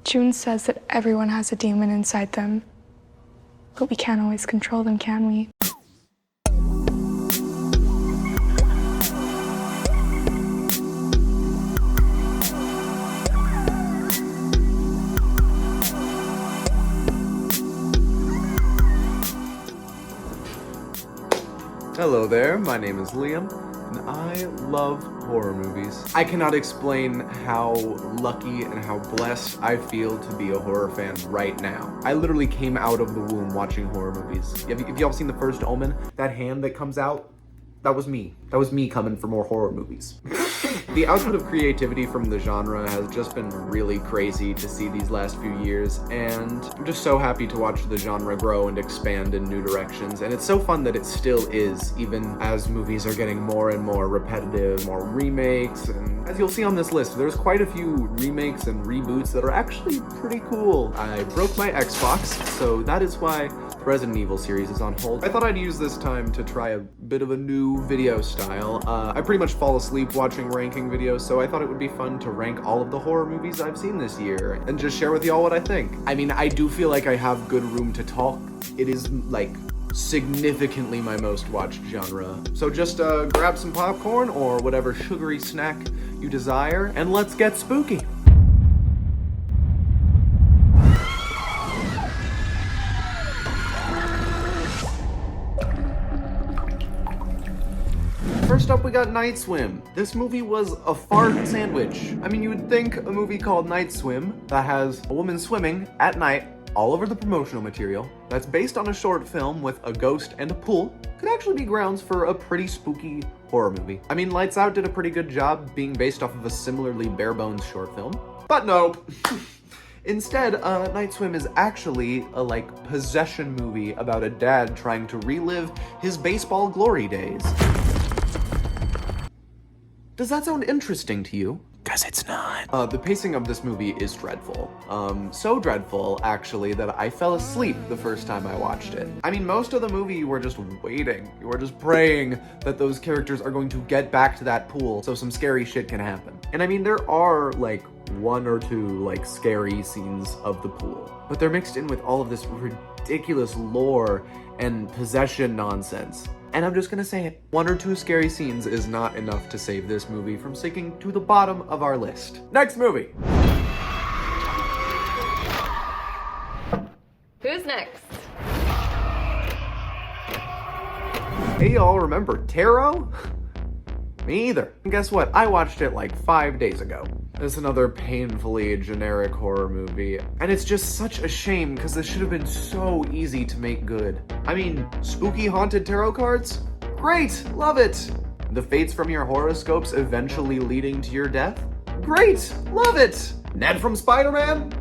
June says that everyone has a demon inside them, but we can't always control them, can we? Hello there, my name is Liam, and I love horror movies. I cannot explain how lucky and how blessed I feel to be a horror fan right now. I literally came out of the womb watching horror movies. Have y'all seen the First Omen? That hand that comes out? That was me. That was me coming for more horror movies. The output of creativity from the genre has just been really crazy to see these last few years, and I'm just so happy to watch the genre grow and expand in new directions, and it's so fun that it still is, even as movies are getting more and more repetitive, more remakes, and as you'll see on this list, there's quite a few remakes and reboots that are actually pretty cool. I broke my Xbox, so that is why the Resident Evil series is on hold. I thought I'd use this time to try a bit of a new video style. I pretty much fall asleep watching ranking videos, so I thought it would be fun to rank all of the horror movies I've seen this year and just share with y'all what I think. I mean, I do feel like I have good room to talk. It is, like, significantly my most watched genre. So just grab some popcorn or whatever sugary snack you desire, and let's get spooky. First up, we got Night Swim. This movie was a fart sandwich. I mean, you would think a movie called Night Swim that has a woman swimming at night all over the promotional material, that's based on a short film with a ghost and a pool, could actually be grounds for a pretty spooky horror movie. I mean, Lights Out did a pretty good job being based off of a similarly bare-bones short film, but nope. Instead, Night Swim is actually a, possession movie about a dad trying to relive his baseball glory days. Does that sound interesting to you? 'Cause it's not. The pacing of this movie is dreadful. So dreadful, actually, that I fell asleep the first time I watched it. I mean, most of the movie you were just waiting. You were just praying that those characters are going to get back to that pool so some scary shit can happen. And I mean, there are, one or two, scary scenes of the pool. But they're mixed in with all of this ridiculous lore and possession nonsense. And I'm just gonna say it, one or two scary scenes is not enough to save this movie from sinking to the bottom of our list. Next movie! Who's next? Hey y'all, remember Tarot? Me either. And guess what? I watched it 5 days ago. It's another painfully generic horror movie, and it's just such a shame because this should have been so easy to make good. I mean, spooky haunted tarot cards? Great, love it! The fates from your horoscopes eventually leading to your death? Great, love it! Ned from Spider-Man?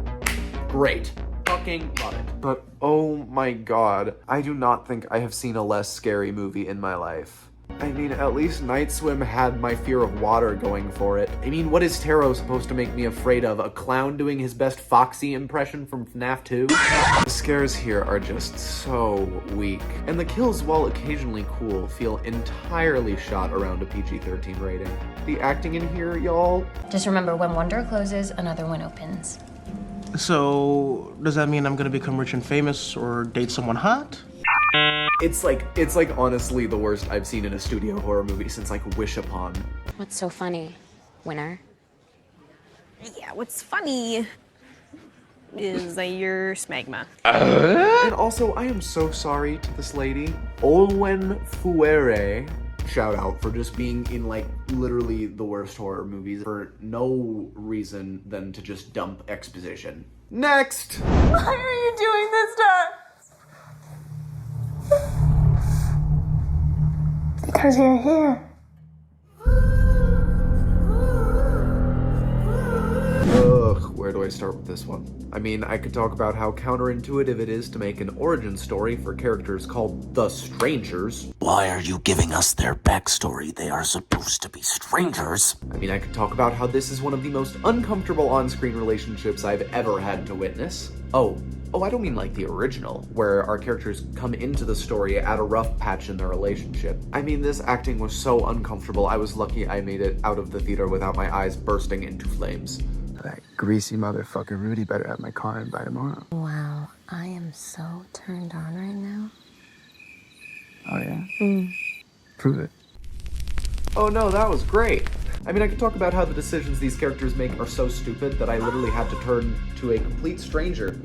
Great, fucking love it. But oh my god, I do not think I have seen a less scary movie in my life. I mean, at least Night Swim had my fear of water going for it. I mean, what is tarot supposed to make me afraid of? A clown doing his best Foxy impression from FNAF 2? The scares here are just so weak. And the kills, while occasionally cool, feel entirely shot around a PG-13 rating. The acting in here, y'all? Just remember, when one door closes, another one opens. So, does that mean I'm gonna become rich and famous or date someone hot? It's like honestly the worst I've seen in a studio horror movie since Wish Upon. What's so funny, winner? Yeah, what's funny is that you're smegma. And also, I am so sorry to this lady. Olwen Fuere, shout out for just being in literally the worst horror movies for no reason than to just dump exposition. Next! Why are you doing this to us? Because you're here. Ugh, where do I start with this one? I mean, I could talk about how counterintuitive it is to make an origin story for characters called the Strangers. Why are you giving us their backstory? They are supposed to be strangers. I mean, I could talk about how this is one of the most uncomfortable on-screen relationships I've ever had to witness. Oh, I don't mean the original, where our characters come into the story at a rough patch in their relationship. I mean, this acting was so uncomfortable, I was lucky I made it out of the theater without my eyes bursting into flames. that greasy motherfucker Rudy better have my car in by tomorrow. Wow, I am so turned on right now. Oh, yeah? Prove it. Oh no, that was great. I mean, I could talk about how the decisions these characters make are so stupid that I literally had to turn to a complete stranger.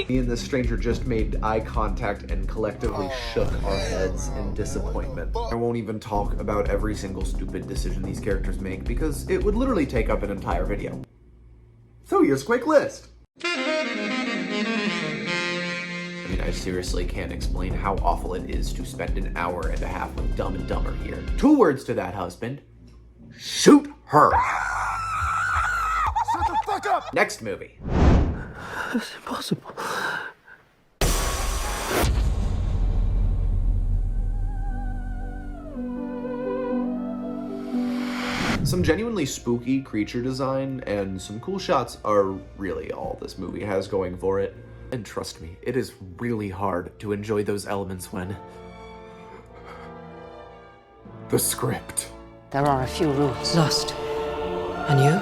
Me and this stranger just made eye contact and collectively shook our heads in disappointment. I won't even talk about every single stupid decision these characters make because it would literally take up an entire video. So here's a quick list. I mean, I seriously can't explain how awful it is to spend an hour and a half with Dumb and Dumber here. 2 words to that, husband. Shoot her. Shut the fuck up! Next movie. That's impossible. Some genuinely spooky creature design and some cool shots are really all this movie has going for it. And trust me, it is really hard to enjoy those elements when... the script. There are a few rules. Lost. And you?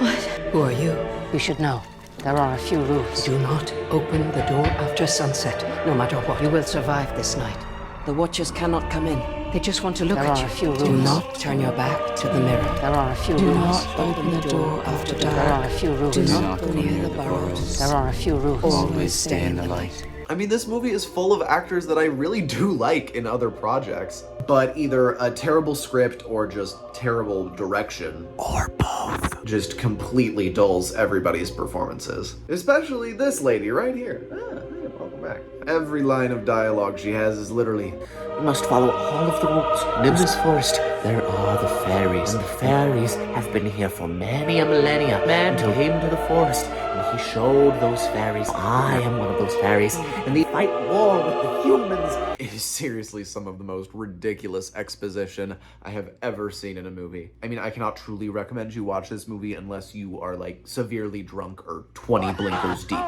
What? Who are you? You should know. There are a few rules. Do not open the door after sunset, no matter what. You will survive this night. The Watchers cannot come in. They just want to look There at are you. a few Do rules. not turn your back to the mirror. There are a few Do rules. not open the door after dark. There are a few rules. Do not go near the burrows. There are a few rules. Always stay in the light. I mean, this movie is full of actors that I really do like in other projects, but either a terrible script or just terrible direction, Or both. just completely dulls everybody's performances. Especially this lady right here. Hey, welcome back. Every line of dialogue she has is literally, We must follow all of the rules. And in this forest, there are the fairies. And the fairies have been here for many a millennia. Man came to the forest, and he showed those fairies. I am one of those fairies, and they fight war with the humans. it is seriously some of the most ridiculous exposition I have ever seen in a movie. I mean, I cannot truly recommend you watch this movie unless you are like severely drunk or 20 blinkers deep.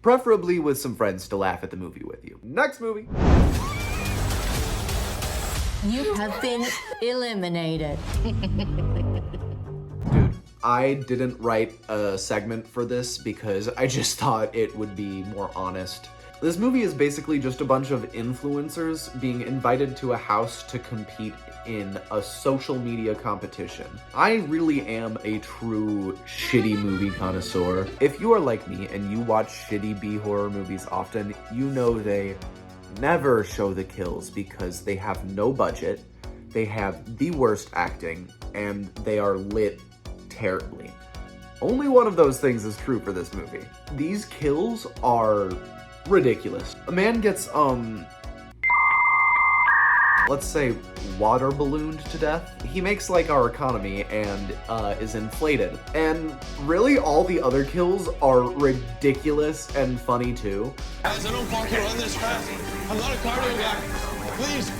Preferably with some friends to laugh at the movie with you. Next movie. You have been eliminated. Dude, I didn't write a segment for this because I just thought it would be more honest. This movie is basically just a bunch of influencers being invited to a house to compete in a social media competition. I really am a true shitty movie connoisseur. If you are like me and you watch shitty B-horror movies often, you know they never show the kills because they have no budget, they have the worst acting, and they are lit terribly. Only one of those things is true for this movie. These kills are ridiculous. A man gets, let's say, water ballooned to death. He makes like our economy and is inflated. And really all the other kills are ridiculous and funny too. Guys, I don't want to run this fast. I'm not a cardio guy. Please.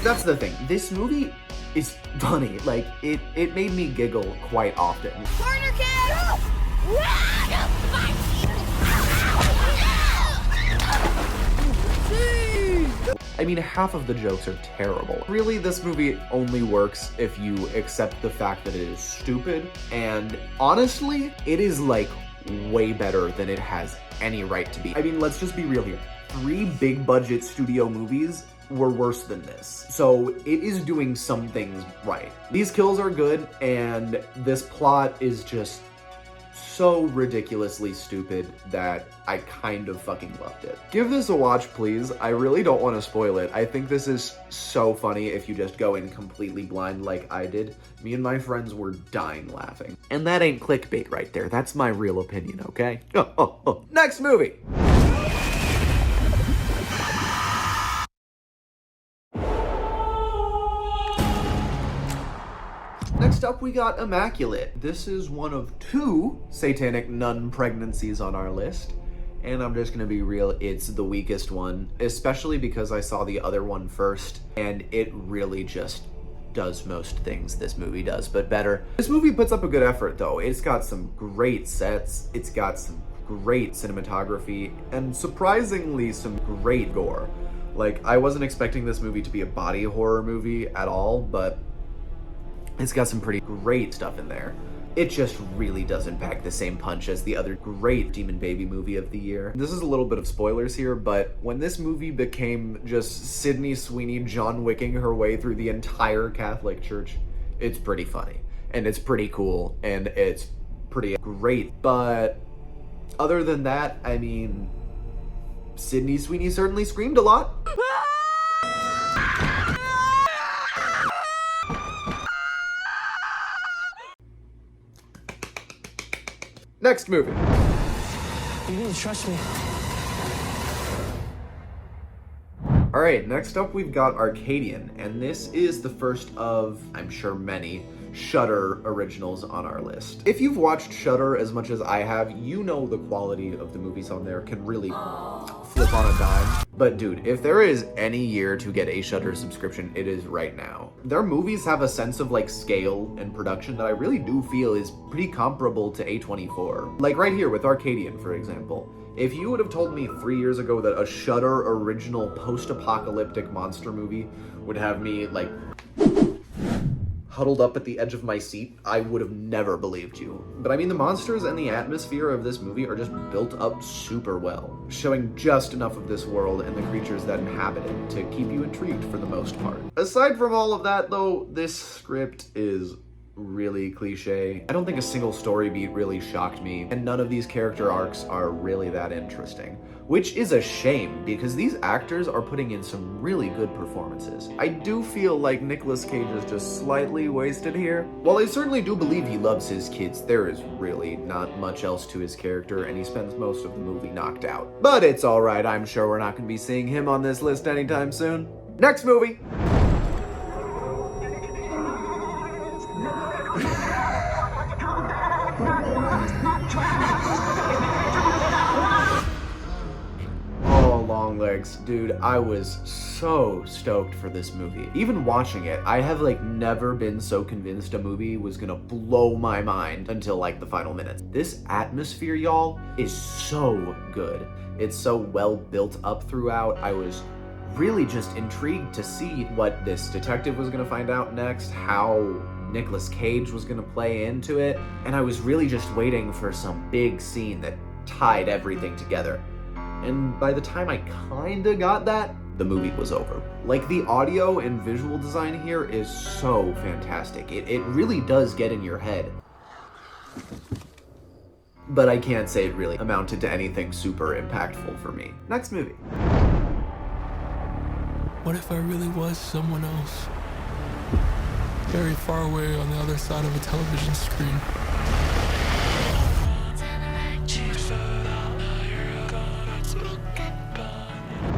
That's the thing. This movie is funny. Like, it made me giggle quite often. Corner kid! I mean, half of the jokes are terrible. Really, this movie only works if you accept the fact that it is stupid, and honestly, it is like way better than it has any right to be. I mean, let's just be real here. 3 big budget studio movies were worse than this. So it is doing some things right. These kills are good, and this plot is just so ridiculously stupid that I kind of fucking loved it. Give this a watch, please. I really don't want to spoil it. I think this is so funny if you just go in completely blind like I did. Me and my friends were dying laughing. And that ain't clickbait right there. That's my real opinion, okay? Next movie! Next up, we got Immaculate. This is one of 2 satanic nun pregnancies on our list. And I'm just gonna be real, it's the weakest one, especially because I saw the other one first, and it really just does most things this movie does, but better. This movie puts up a good effort though. It's got some great sets, it's got some great cinematography, and surprisingly some great gore. Like, I wasn't expecting this movie to be a body horror movie at all, but it's got some pretty great stuff in there. It just really doesn't pack the same punch as the other great Demon Baby movie of the year. This is a little bit of spoilers here, but when this movie became just Sydney Sweeney John Wicking her way through the entire Catholic Church, it's pretty funny, and it's pretty cool, and it's pretty great. But other than that, I mean, Sydney Sweeney certainly screamed a lot. Next movie. You need to trust me. Alright, next up we've got Arcadian, and this is the first of, I'm sure, many Shudder originals on our list. If you've watched Shudder as much as I have, you know the quality of the movies on there can really flip on a dime. But dude, if there is any year to get a Shudder subscription, it is right now. Their movies have a sense of like scale and production that I really do feel is pretty comparable to A24. Like right here with Arcadian, for example. If you would have told me 3 years ago that a Shudder original post-apocalyptic monster movie would have me like huddled up at the edge of my seat, I would have never believed you. But I mean, the monsters and the atmosphere of this movie are just built up super well, showing just enough of this world and the creatures that inhabit it to keep you intrigued for the most part. Aside from all of that though, this script is really cliche. I don't think a single story beat really shocked me, and none of these character arcs are really that interesting. Which is a shame, because these actors are putting in some really good performances. I do feel like Nicolas Cage is just slightly wasted here. While I certainly do believe he loves his kids, there is really not much else to his character, and he spends most of the movie knocked out. But it's alright, I'm sure we're not going to be seeing him on this list anytime soon. Next movie! Long legs. Dude, I was so stoked for this movie. Even watching it, I have like never been so convinced a movie was gonna blow my mind until like the final minutes. This atmosphere, y'all, is so good. It's so well built up throughout. I was really just intrigued to see what this detective was gonna find out next, how Nicolas Cage was gonna play into it, and I was really just waiting for some big scene that tied everything together. And by the time I kinda got that, the movie was over. Like, the audio and visual design here is so fantastic. It really does get in your head. But I can't say it really amounted to anything super impactful for me. Next movie. What if I really was someone else? Very far away on the other side of a television screen.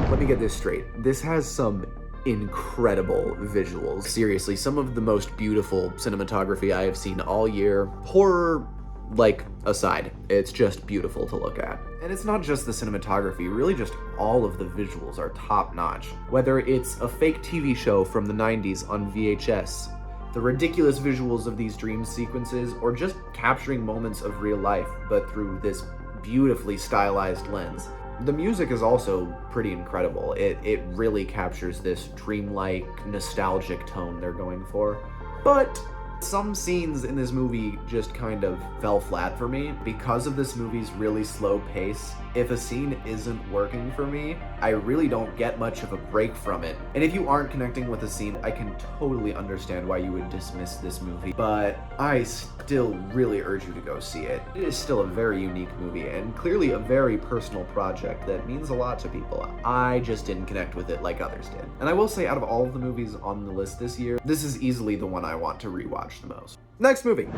Let me get this straight. This has some incredible visuals. Seriously, some of the most beautiful cinematography I have seen all year. Horror, like, aside, it's just beautiful to look at. And it's not just the cinematography, really just all of the visuals are top-notch. Whether it's a fake TV show from the 90s on VHS, the ridiculous visuals of these dream sequences, or just capturing moments of real life, but through this beautifully stylized lens. The music is also pretty incredible. It really captures this dreamlike, nostalgic tone they're going for. But some scenes in this movie just kind of fell flat for me. Because of this movie's really slow pace, if a scene isn't working for me, I really don't get much of a break from it. And if you aren't connecting with a scene, I can totally understand why you would dismiss this movie. But I still really urge you to go see it. It is still a very unique movie, and clearly a very personal project that means a lot to people. I just didn't connect with it like others did. And I will say, out of all of the movies on the list this year, this is easily the one I want to rewatch the most. Next movie.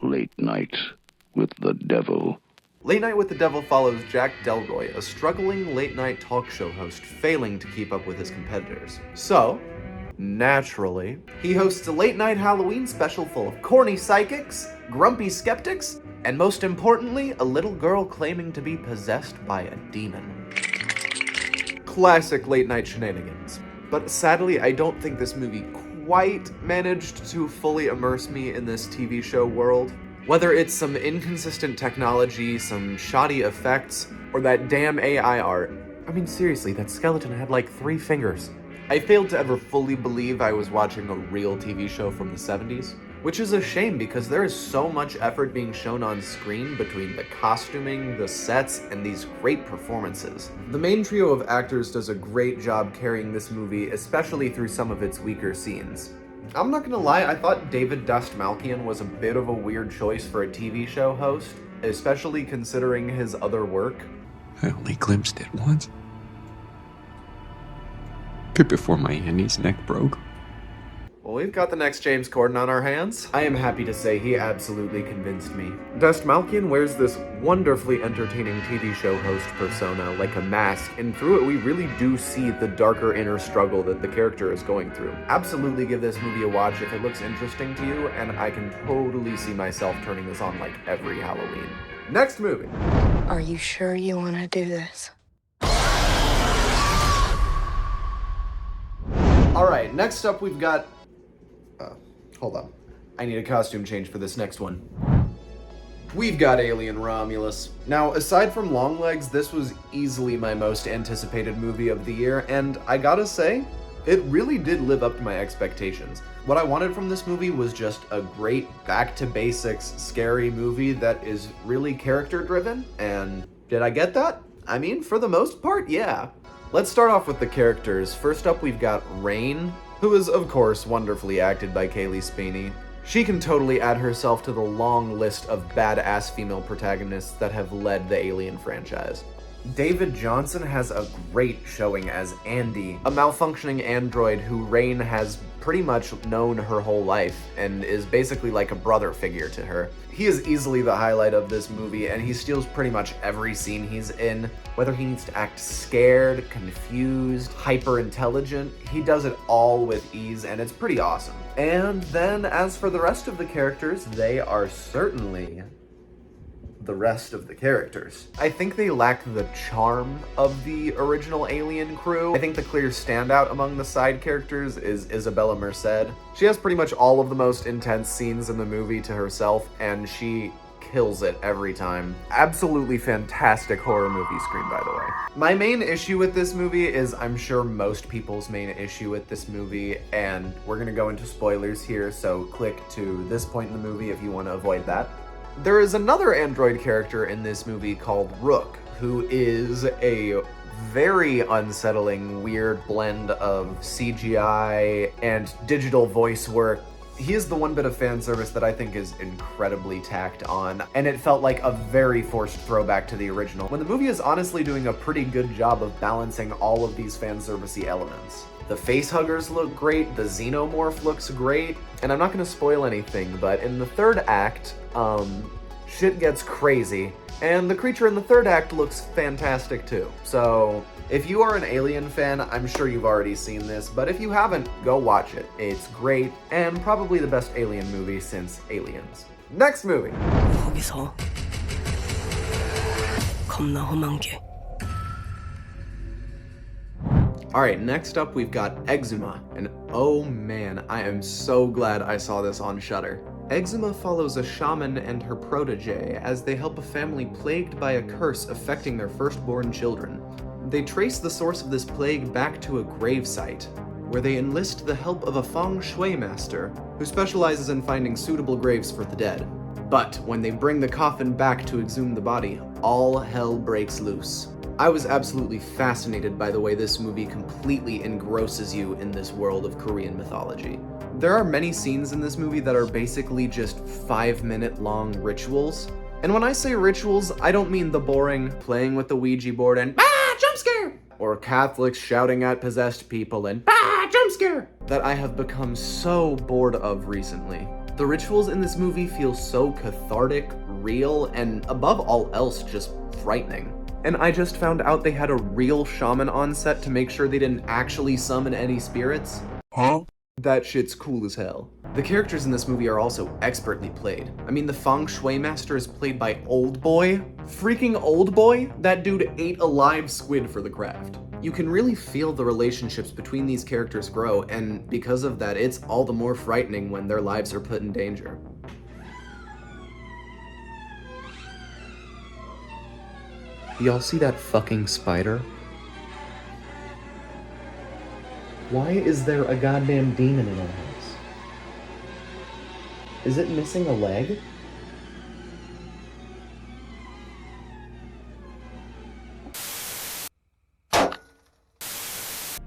Late Night with the Devil. Late Night with the Devil follows Jack Delroy, a struggling late-night talk show host failing to keep up with his competitors. So, naturally, he hosts a late-night Halloween special full of corny psychics, grumpy skeptics, and most importantly, a little girl claiming to be possessed by a demon. Classic late-night shenanigans. But sadly, I don't think this movie quite managed to fully immerse me in this TV show world. Whether it's some inconsistent technology, some shoddy effects, or that damn AI art. I mean, seriously, that skeleton had like 3 fingers. I failed to ever fully believe I was watching a real TV show from the 70s, which is a shame because there is so much effort being shown on screen between the costuming, the sets, and these great performances. The main trio of actors does a great job carrying this movie, especially through some of its weaker scenes. I'm not gonna lie, I thought David Dastmalchian was a bit of a weird choice for a TV show host, especially considering his other work. I only glimpsed it once. Right before my Annie's neck broke. Well, we've got the next James Corden on our hands. I am happy to say he absolutely convinced me. Dastmalchian wears this wonderfully entertaining TV show host persona like a mask, and through it we really do see the darker inner struggle that the character is going through. Absolutely give this movie a watch if it looks interesting to you, and I can totally see myself turning this on like every Halloween. Next movie. Are you sure you want to do this? Alright, next up we've got... hold on. I need a costume change for this next one. We've got Alien Romulus. Now, aside from Longlegs, this was easily my most anticipated movie of the year, and I gotta say, it really did live up to my expectations. What I wanted from this movie was just a great back-to-basics scary movie that is really character-driven, and did I get that? I mean, for the most part, yeah. Let's start off with the characters. First up, we've got Rain, who is, of course, wonderfully acted by Kaylee Spiney. She can totally add herself to the long list of badass female protagonists that have led the Alien franchise. David Johnson has a great showing as Andy, a malfunctioning android who Rain has pretty much known her whole life and is basically like a brother figure to her. He is easily the highlight of this movie, and he steals pretty much every scene he's in. Whether he needs to act scared, confused, hyper-intelligent, he does it all with ease, and it's pretty awesome. And then, as for the rest of the characters, they are certainly the rest of the characters. I think they lack the charm of the original Alien crew. I think the clear standout among the side characters is Isabella Merced. She has pretty much all of the most intense scenes in the movie to herself, and she kills it every time. Absolutely fantastic horror movie screen, by the way. My main issue with this movie is I'm sure most people's main issue with this movie, and we're gonna go into spoilers here, so click to this point in the movie if you want to avoid that. There is another android character in this movie called Rook, who is a very unsettling, weird blend of CGI and digital voice work. He is the one bit of fan service that I think is incredibly tacked on, and it felt like a very forced throwback to the original, when the movie is honestly doing a pretty good job of balancing all of these fan servicey elements. The facehuggers look great, the xenomorph looks great, and I'm not gonna spoil anything, but in the third act, shit gets crazy, and the creature in the third act looks fantastic too. So, if you are an Alien fan, I'm sure you've already seen this, but if you haven't, go watch it. It's great, and probably the best Alien movie since Aliens. Next movie! 거기서 겁나 험한 게. Alright, next up we've got Eczema, and oh man, I am so glad I saw this on Shudder. Eczema follows a shaman and her protege as they help a family plagued by a curse affecting their firstborn children. They trace the source of this plague back to a gravesite, where they enlist the help of a feng shui master who specializes in finding suitable graves for the dead. But when they bring the coffin back to exhume the body, all hell breaks loose. I was absolutely fascinated by the way this movie completely engrosses you in this world of Korean mythology. There are many scenes in this movie that are basically just 5-minute long rituals. And when I say rituals, I don't mean the boring playing with the Ouija board and jump scare! Or Catholics shouting at possessed people and jump scare! That I have become so bored of recently. The rituals in this movie feel so cathartic, real, and above all else, just frightening. And I just found out they had a real shaman on set to make sure they didn't actually summon any spirits. Huh? That shit's cool as hell. The characters in this movie are also expertly played. I mean, the feng shui master is played by Old Boy. Freaking Old Boy? That dude ate a live squid for the craft. You can really feel the relationships between these characters grow, and because of that, it's all the more frightening when their lives are put in danger. Y'all see that fucking spider? Why is there a goddamn demon in our house? Is it missing a leg?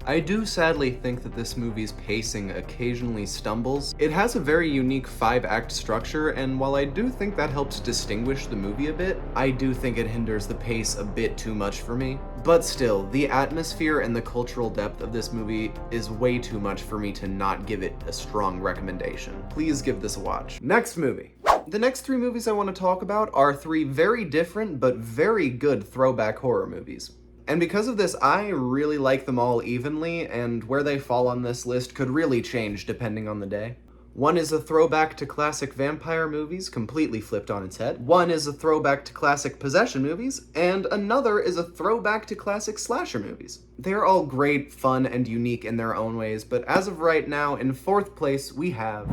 I do sadly think that this movie's pacing occasionally stumbles. It has a very unique 5-act structure, and while I do think that helps distinguish the movie a bit, I do think it hinders the pace a bit too much for me. But still, the atmosphere and the cultural depth of this movie is way too much for me to not give it a strong recommendation. Please give this a watch. Next movie. The next 3 movies I want to talk about are 3 very different but very good throwback horror movies. And because of this, I really like them all evenly, and where they fall on this list could really change depending on the day. One is a throwback to classic vampire movies, completely flipped on its head. One is a throwback to classic possession movies, and another is a throwback to classic slasher movies. They're all great, fun, and unique in their own ways, but as of right now, in 4th place, we have...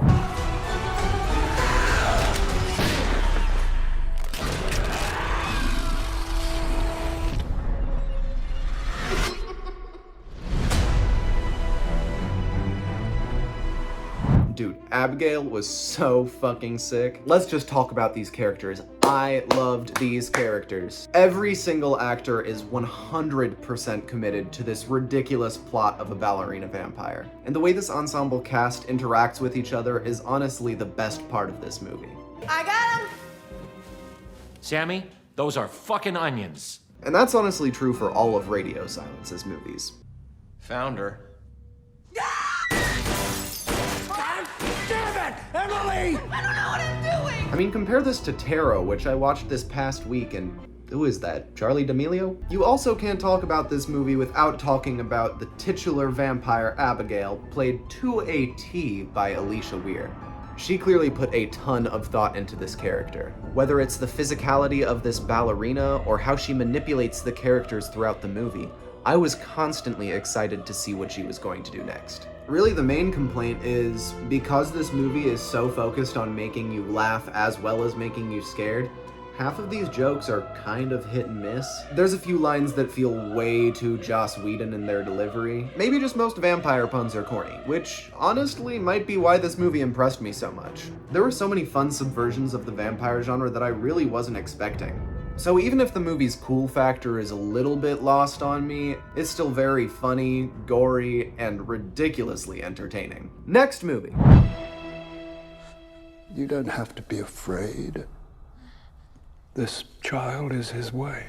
Dude, Abigail was so fucking sick. Let's just talk about these characters. I loved these characters. Every single actor is 100% committed to this ridiculous plot of a ballerina vampire. And the way this ensemble cast interacts with each other is honestly the best part of this movie. I got him! Sammy, those are fucking onions. And that's honestly true for all of Radio Silence's movies. Found her. Emily! I don't know what I'm doing! I mean, compare this to Tarot, which I watched this past week, and who is that? Charlie D'Amelio? You also can't talk about this movie without talking about the titular vampire Abigail, played to a T by Alicia Weir. She clearly put a ton of thought into this character. Whether it's the physicality of this ballerina or how she manipulates the characters throughout the movie, I was constantly excited to see what she was going to do next. Really, the main complaint is, because this movie is so focused on making you laugh as well as making you scared, half of these jokes are kind of hit and miss. There's a few lines that feel way too Joss Whedon in their delivery. Maybe just most vampire puns are corny, which honestly might be why this movie impressed me so much. There were so many fun subversions of the vampire genre that I really wasn't expecting. So even if the movie's cool factor is a little bit lost on me, it's still very funny, gory, and ridiculously entertaining. Next movie. You don't have to be afraid. This child is his way.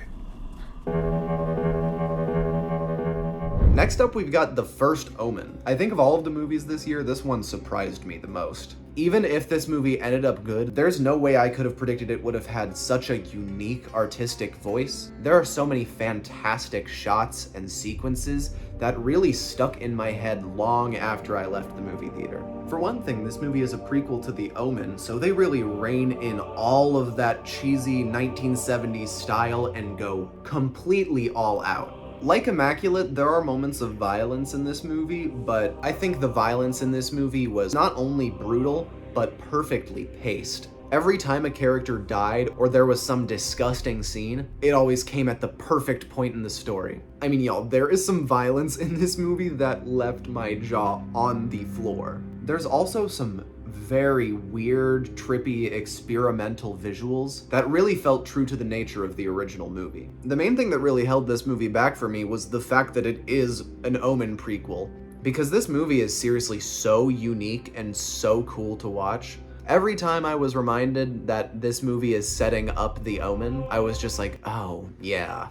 Next up, we've got The First Omen. I think of all of the movies this year, this one surprised me the most. Even if this movie ended up good, there's no way I could have predicted it would have had such a unique artistic voice. There are so many fantastic shots and sequences that really stuck in my head long after I left the movie theater. For one thing, this movie is a prequel to The Omen, so they really rein in all of that cheesy 1970s style and go completely all out. Like Immaculate, there are moments of violence in this movie, but I think the violence in this movie was not only brutal, but perfectly paced. Every time a character died or there was some disgusting scene, it always came at the perfect point in the story. I mean, y'all, there is some violence in this movie that left my jaw on the floor. There's also some very weird, trippy, experimental visuals that really felt true to the nature of the original movie. The main thing that really held this movie back for me was the fact that it is an Omen prequel, because this movie is seriously so unique and so cool to watch. Every time I was reminded that this movie is setting up The Omen, I was just like, oh, yeah,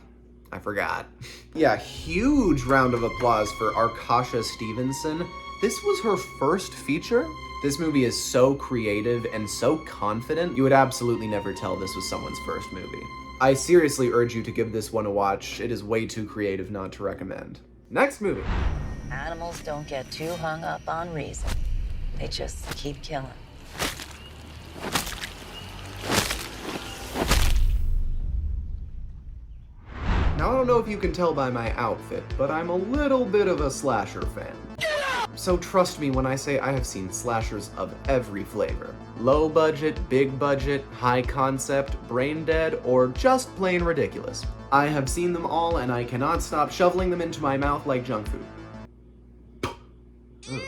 I forgot. Yeah, huge round of applause for Arkasha Stevenson. This was her first feature. This movie is so creative and so confident, you would absolutely never tell this was someone's first movie. I seriously urge you to give this one a watch. It is way too creative not to recommend. Next movie. Animals don't get too hung up on reason. They just keep killing. Now, I don't know if you can tell by my outfit, but I'm a little bit of a slasher fan. So trust me when I say I have seen slashers of every flavor. Low budget, big budget, high concept, brain dead, or just plain ridiculous. I have seen them all, and I cannot stop shoveling them into my mouth like junk food. Ugh.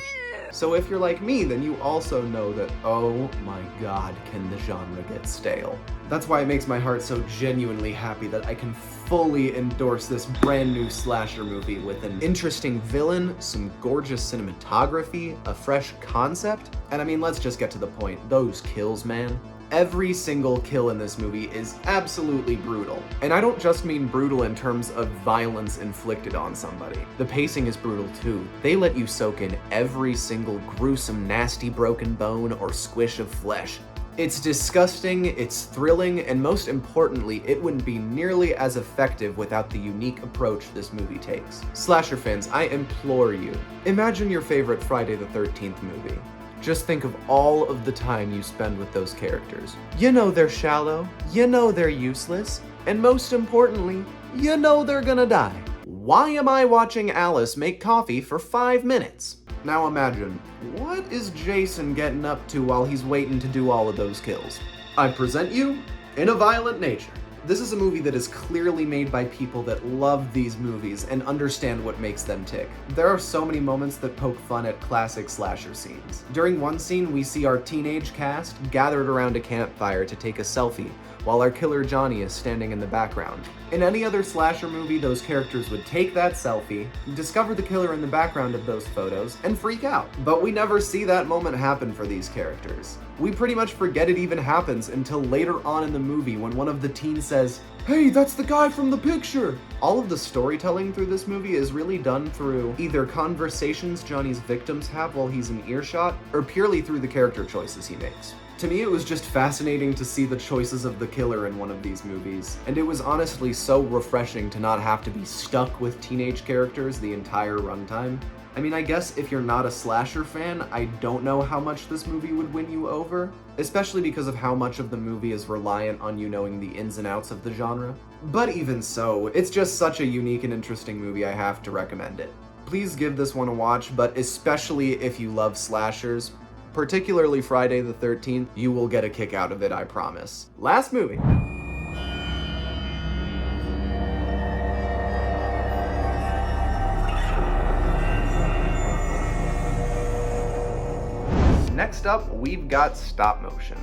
So if you're like me, then you also know that, oh my god, can the genre get stale. That's why it makes my heart so genuinely happy that I can fully endorse this brand new slasher movie with an interesting villain, some gorgeous cinematography, a fresh concept, and I mean, let's just get to the point. Those kills, man. Every single kill in this movie is absolutely brutal. And I don't just mean brutal in terms of violence inflicted on somebody. The pacing is brutal too. They let you soak in every single gruesome, nasty broken bone or squish of flesh. It's disgusting, it's thrilling, and most importantly, it wouldn't be nearly as effective without the unique approach this movie takes. Slasher fans, I implore you, imagine your favorite Friday the 13th movie. Just think of all of the time you spend with those characters. You know they're shallow, you know they're useless, and most importantly, you know they're gonna die. Why am I watching Alice make coffee for 5 minutes? Now imagine, what is Jason getting up to while he's waiting to do all of those kills? I present you In a Violent Nature. This is a movie that is clearly made by people that love these movies and understand what makes them tick. There are so many moments that poke fun at classic slasher scenes. During one scene, we see our teenage cast gathered around a campfire to take a selfie, while our killer Johnny is standing in the background. In any other slasher movie, those characters would take that selfie, discover the killer in the background of those photos, and freak out. But we never see that moment happen for these characters. We pretty much forget it even happens until later on in the movie when one of the teens says, "Hey, that's the guy from the picture!" All of the storytelling through this movie is really done through either conversations Johnny's victims have while he's in earshot, or purely through the character choices he makes. To me, it was just fascinating to see the choices of the killer in one of these movies, and it was honestly so refreshing to not have to be stuck with teenage characters the entire runtime. I mean, I guess if you're not a slasher fan, I don't know how much this movie would win you over, especially because of how much of the movie is reliant on you knowing the ins and outs of the genre. But even so, it's just such a unique and interesting movie, I have to recommend it. Please give this one a watch, but especially if you love slashers, particularly Friday the 13th, you will get a kick out of it, I promise. Last movie. Next up, we've got stop motion.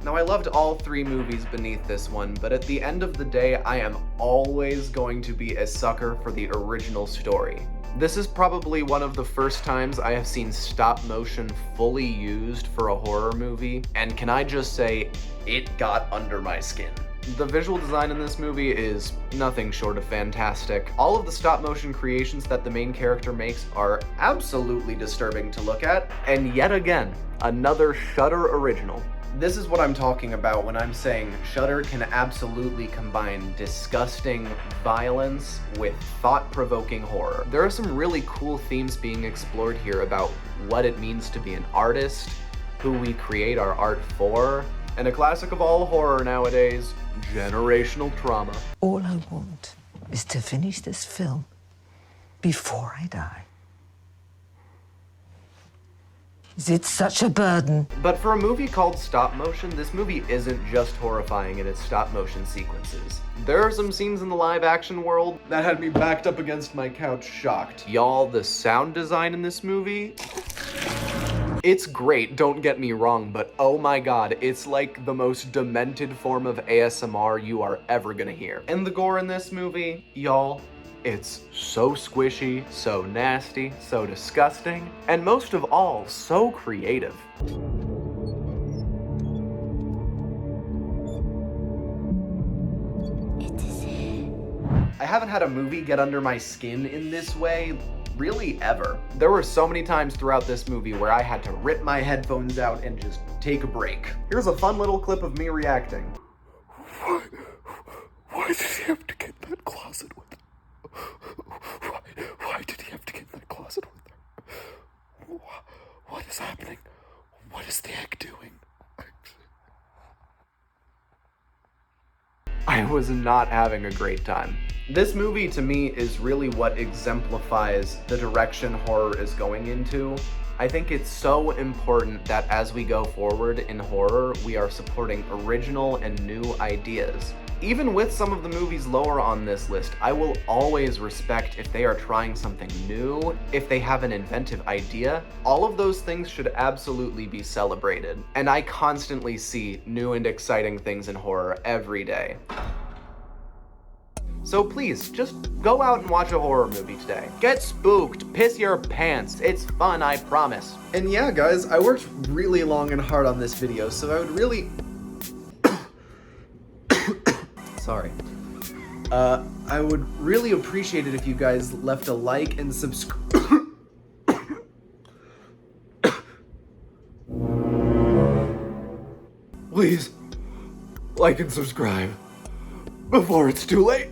Now, I loved all 3 movies beneath this one, but at the end of the day, I am always going to be a sucker for the original story. This is probably one of the first times I have seen stop motion fully used for a horror movie, and can I just say, it got under my skin. The visual design in this movie is nothing short of fantastic. All of the stop motion creations that the main character makes are absolutely disturbing to look at, and yet again, another Shudder original. This is what I'm talking about when I'm saying Shudder can absolutely combine disgusting violence with thought-provoking horror. There are some really cool themes being explored here about what it means to be an artist, who we create our art for, and a classic of all horror nowadays, generational trauma. All I want is to finish this film before I die. Is it such a burden? But for a movie called Stop Motion, this movie isn't just horrifying in its stop motion sequences. There are some scenes in the live action world that had me backed up against my couch shocked. Y'all, the sound design in this movie, it's great, don't get me wrong, but oh my god, it's like the most demented form of ASMR you are ever gonna hear. And the gore in this movie, y'all, it's so squishy, so nasty, so disgusting, and most of all, so creative. I haven't had a movie get under my skin in this way, really ever. There were so many times throughout this movie where I had to rip my headphones out and just take a break. Here's a fun little clip of me reacting. Why did he have to get in that closet with her? Why did he have to get in that closet with her? What is happening? What is the egg doing? I was not having a great time. This movie, to me, is really what exemplifies the direction horror is going into. I think it's so important that as we go forward in horror, we are supporting original and new ideas. Even with some of the movies lower on this list, I will always respect if they are trying something new, if they have an inventive idea. All of those things should absolutely be celebrated. And I constantly see new and exciting things in horror every day. So please, just go out and watch a horror movie today. Get spooked, piss your pants. It's fun, I promise. And yeah, guys, I worked really long and hard on this video, so I would really... Sorry. I would really appreciate it if you guys left a like and subscribe. Please, like and subscribe before it's too late.